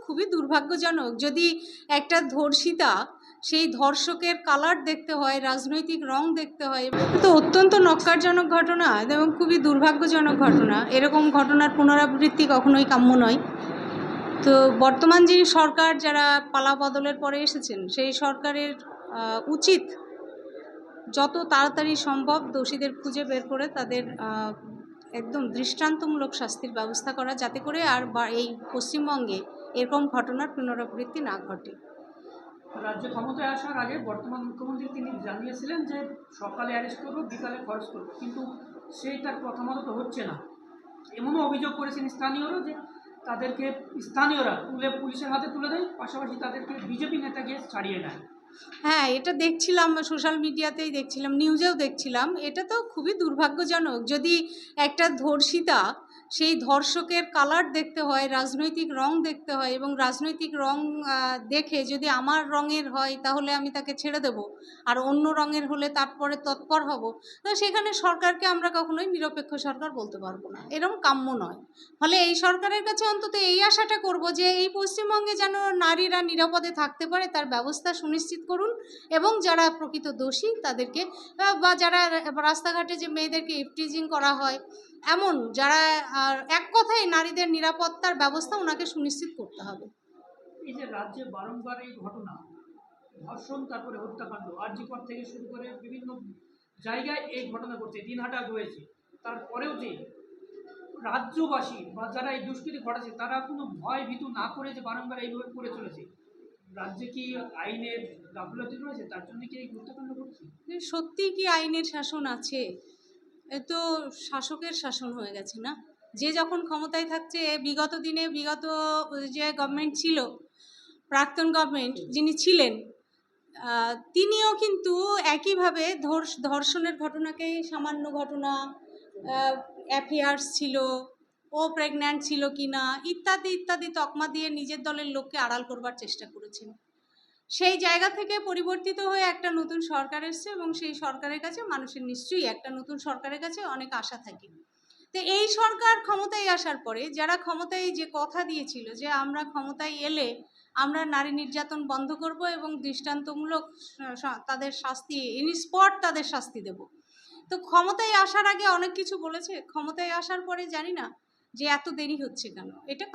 খুবই দুর্ভাগ্যজনক। যদি একটা ধর্ষিতা সেই ধর্ষকের কালার দেখতে হয়, রাজনৈতিক রং দেখতে হয়, তো অত্যন্ত ন্যক্কারজনক ঘটনা এবং খুবই দুর্ভাগ্যজনক ঘটনা। এরকম ঘটনার পুনরাবৃত্তি কখনোই কাম্য নয়। তো বর্তমান যে সরকার যারা পালাবদলের পরে এসেছেন সেই সরকারের উচিত যত তাড়াতাড়ি সম্ভব দোষীদের খুঁজে বের করে তাদের একদম দৃষ্টান্তমূলক শাস্তির ব্যবস্থা করা, যাতে করে আর এই পশ্চিমবঙ্গে এরকম ঘটনার পুনরাবৃত্তি না ঘটে। রাজ্যে ক্ষমতায় আসার আগে বর্তমান মুখ্যমন্ত্রী তিনি জানিয়েছিলেন যে সকালে অ্যারেস্ট করবো, বিকালে খরচ করবো, কিন্তু সেইটার কথা মতো তো হচ্ছে না। এমনও অভিযোগ করেছেন স্থানীয়রা যে তাদেরকে স্থানীয়রা পুলিশের হাতে তুলে দেয়, পাশাপাশি তাদেরকে বিজেপি নেতা গিয়ে ছাড়িয়ে নেয়। হ্যাঁ, এটা দেখছিলাম, সোশ্যাল মিডিয়াতেই দেখছিলাম, নিউজেও দেখছিলাম। এটা তো খুবই দুর্ভাগ্যজনক। যদি একটা ধর্ষিতা সেই ধর্ষকের কালার দেখতে হয়, রাজনৈতিক রং দেখতে হয়, এবং রাজনৈতিক রং দেখে যদি আমার রঙের হয় তাহলে আমি তাকে ছেড়ে দেব, আর অন্য রঙের হলে তারপরে তৎপর হব, তো সেখানে সরকারকে আমরা কখনোই নিরপেক্ষ সরকার বলতে পারবো না। এরকম কাম্য নয়। ফলে এই সরকারের কাছে অন্তত এই আশাটা করব যে এই পশ্চিমবঙ্গে যেন নারীরা নিরাপদে থাকতে পারে তার ব্যবস্থা সুনিশ্চিত করুন, এবং যারা প্রকৃত দোষী তাদেরকে, বা যারা রাস্তাঘাটে যে মেয়েদেরকে ইফটিজিং করা হয়, এমন যারা, এক কথায় নারীদের নিরাপত্তার ব্যবস্থা ওনাকে সুনিশ্চিত করতে হবে। এই যে রাজ্যে বারংবার এই ঘটনা, ধর্ষণ, তারপরে হত্যাকাণ্ড, আরজি কর থেকে শুরু করে বিভিন্ন জায়গায় এই ঘটনা ঘটছে, দিনহাটা হয়েছে, তারপরেও যে রাজ্যবাসী বা যারা এই দুষ্কৃতি ঘটাচ্ছে তারা কোনো ভয় ভীতু না করে যে বারংবার এইভাবে করে চলেছে, রাজ্যে কি আইনের গাফিলতি রয়েছে? তার জন্য কি এই হত্যাকাণ্ড ঘটছে? সত্যি কি আইনের শাসন আছে? এ তো শাসকের শাসন হয়ে গেছে না। যে যখন ক্ষমতায় থাকছে, বিগত দিনে বিগত যে গভর্নমেন্ট ছিল, প্রাক্তন গভর্নমেন্ট যিনি ছিলেন, তিনিও কিন্তু একইভাবে ধর্ষণের ঘটনাকেই সামান্য ঘটনা, অ্যাফেয়ার্স ছিল, ও প্রেগন্যান্ট ছিল কিনা ইত্যাদি ইত্যাদি তকমা দিয়ে নিজের দলের লোককে আড়াল করবার চেষ্টা করেছেন। সেই জায়গা থেকে পরিবর্তিত হয়ে একটা নতুন সরকার এসছে, এবং সেই সরকারের কাছে মানুষের নিশ্চয়ই একটা নতুন সরকারের কাছে অনেক আশা থাকে। তো এই সরকার ক্ষমতায় আসার পরে যারা ক্ষমতায় যে কথা দিয়েছিল যে আমরা ক্ষমতায় এলে আমরা নারী নির্যাতন বন্ধ করব এবং দৃষ্টান্তমূলক তাদের শাস্তি, ইনস্পট তাদের শাস্তি দেব, তো ক্ষমতায় আসার আগে অনেক কিছু বলেছে, ক্ষমতায় আসার পরে জানি না যে এত দেরি হচ্ছে কেন। এটা